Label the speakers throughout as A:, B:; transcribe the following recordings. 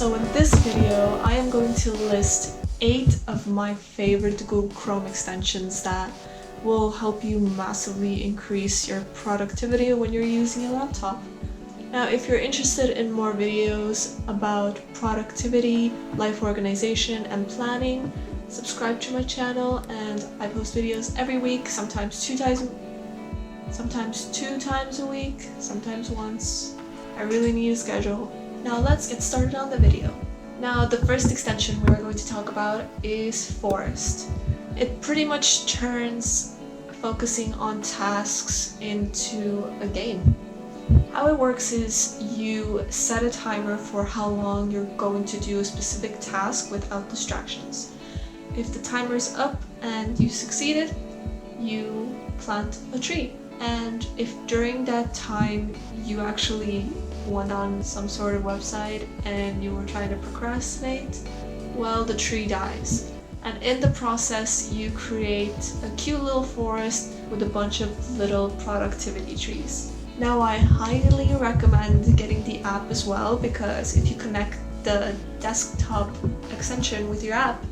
A: So in this video, I am going to list 8 of my favorite Google Chrome extensions that will help you massively increase your productivity when you're using a laptop. Now, if you're interested in more videos about productivity, life organization, and planning, subscribe to my channel, and I post videos every week, sometimes two times a week, sometimes once. I really need a schedule. Now let's get started on the video. Now the first extension we're going to talk about is Forest. It pretty much turns focusing on tasks into a game. How it works is you set a timer for how long you're going to do a specific task without distractions. If the timer is up and you succeeded, you plant a tree. And if during that time you actually went on some sort of website and you were trying to procrastinate, well, the tree dies. And in the process, you create a cute little forest with a bunch of little productivity trees. Now, I highly recommend getting the app as well, because if you connect the desktop extension with your app,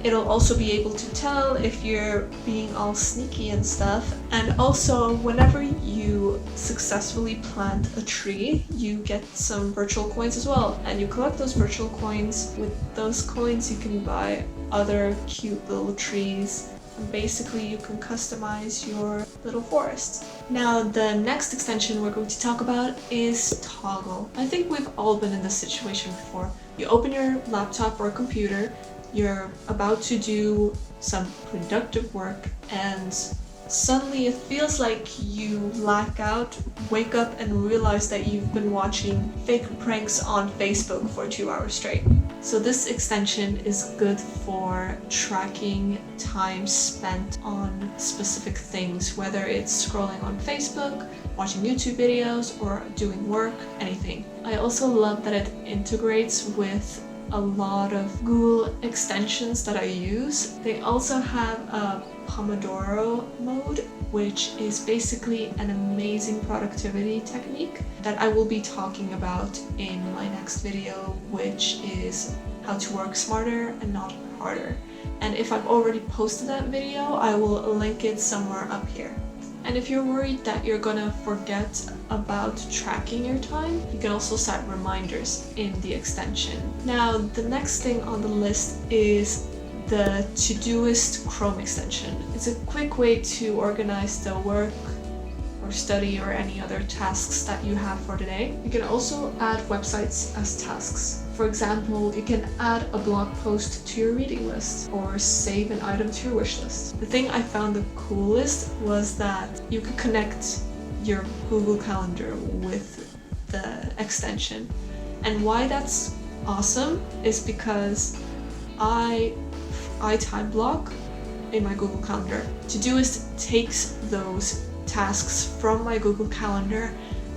A: it'll also be able to tell if you're being all sneaky and stuff. And also, whenever you successfully plant a tree, you get some virtual coins as well. And you collect those virtual coins. With those coins, you can buy other cute little trees. And basically, you can customize your little forest. Now, the next extension we're going to talk about is Toggl. I think we've all been in this situation before. You open your laptop or computer, you're about to do some productive work, and suddenly it feels like you black out, wake up and realize that you've been watching fake pranks on Facebook for 2 hours straight. So this extension is good for tracking time spent on specific things, whether it's scrolling on Facebook, watching YouTube videos, or doing work, anything. I also love that it integrates with a lot of Google extensions that I use. They also have a Pomodoro mode, which is basically an amazing productivity technique that I will be talking about in my next video, which is how to work smarter and not harder. And if I've already posted that video, I will link it somewhere up here. And if you're worried that you're gonna forget about tracking your time, you can also set reminders in the extension. Now, the next thing on the list is the ToDoist Chrome Extension. It's a quick way to organize the work or study or any other tasks that you have for the day. You can also add websites as tasks. For example, you can add a blog post to your reading list or save an item to your wish list. The thing I found the coolest was that you could connect your Google Calendar with the extension. And why that's awesome is because I time block in my Google Calendar. ToDoist takes those tasks from my Google Calendar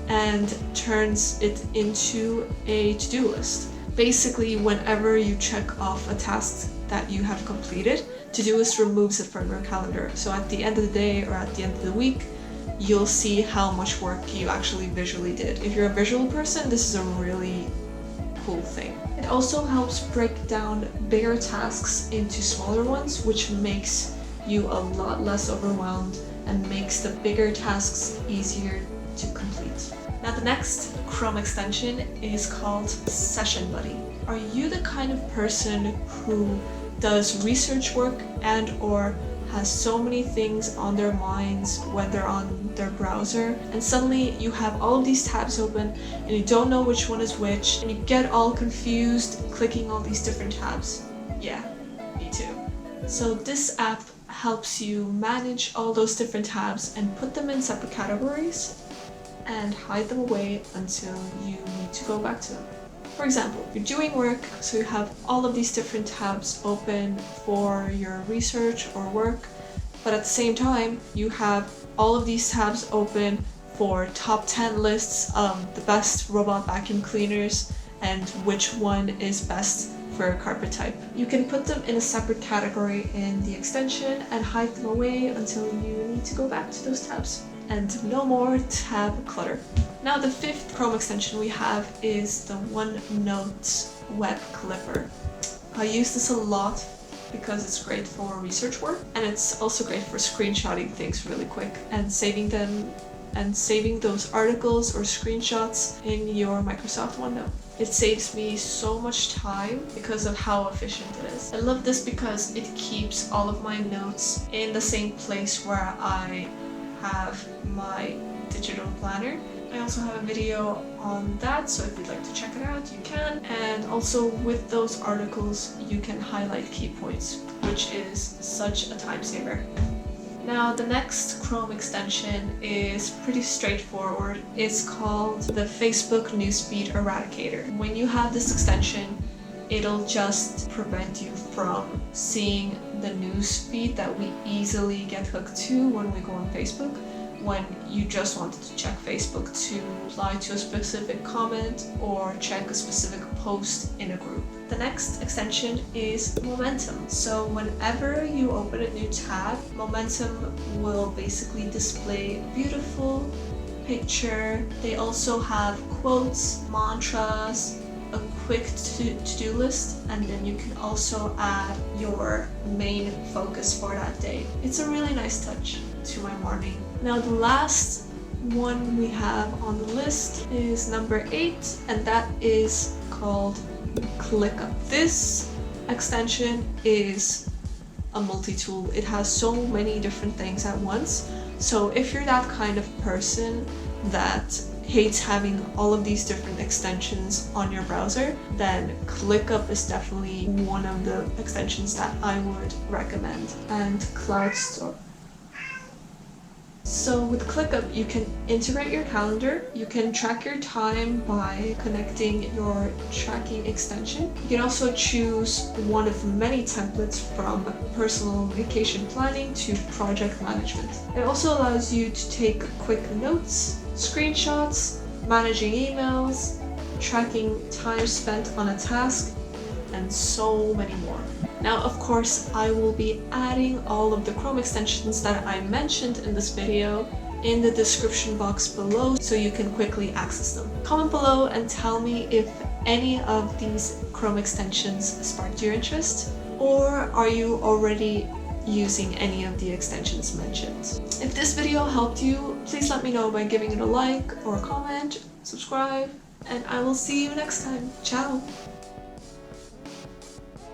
A: and turns it into a to-do list. Basically, whenever you check off a task that you have completed, ToDoist removes it from your calendar. So at the end of the day or at the end of the week, you'll see how much work you actually visually did. If you're a visual person, this is a really cool thing. It also helps break down bigger tasks into smaller ones, which makes you a lot less overwhelmed and makes the bigger tasks easier to complete. Now, the next Chrome extension is called SessionBuddy. Are you the kind of person who does research work and or has so many things on their minds when they're on their browser, and suddenly you have all of these tabs open and you don't know which one is which, and you get all confused clicking all these different tabs? Yeah, me too. So this app helps you manage all those different tabs and put them in separate categories and hide them away until you need to go back to them. For example, you're doing work, so you have all of these different tabs open for your research or work, but at the same time, you have all of these tabs open for top 10 lists of the best robot vacuum cleaners and which one is best for a carpet type. You can put them in a separate category in the extension and hide them away until you need to go back to those tabs. And no more tab clutter. Now, the fifth Chrome extension we have is the OneNote Web Clipper. I use this a lot because it's great for research work, and it's also great for screenshotting things really quick and saving them and saving those articles or screenshots in your Microsoft OneNote. It saves me so much time because of how efficient it is. I love this because it keeps all of my notes in the same place where I have my digital planner. I also have a video on that, so if you'd like to check it out, you can. And also with those articles, you can highlight key points, which is such a time saver. Now the next Chrome extension is pretty straightforward. It's called the Facebook Newsfeed Eradicator. When you have this extension, it'll just prevent you from seeing the newsfeed that we easily get hooked to when we go on Facebook, when you just wanted to check Facebook to reply to a specific comment or check a specific post in a group. The next extension is Momentum. So whenever you open a new tab, Momentum will basically display a beautiful picture. They also have quotes, mantras, a quick to-do list, and then you can also add your main focus for that day. It's a really nice touch to my morning. Now the last one we have on the list is number 8, and that is called ClickUp. This extension is a multi-tool. It has so many different things at once. So if you're that kind of person that hates having all of these different extensions on your browser, then ClickUp is definitely one of the extensions that I would recommend. And Cloud Store. So with ClickUp, you can integrate your calendar, you can track your time by connecting your tracking extension. You can also choose one of many templates from personal vacation planning to project management. It also allows you to take quick notes, screenshots, managing emails, tracking time spent on a task, and so many more. Now, of course, I will be adding all of the Chrome extensions that I mentioned in this video in the description box below so you can quickly access them. Comment below and tell me if any of these Chrome extensions sparked your interest, or are you already using any of the extensions mentioned. If this video helped you, please let me know by giving it a like or a comment, subscribe, and I will see you next time. Ciao!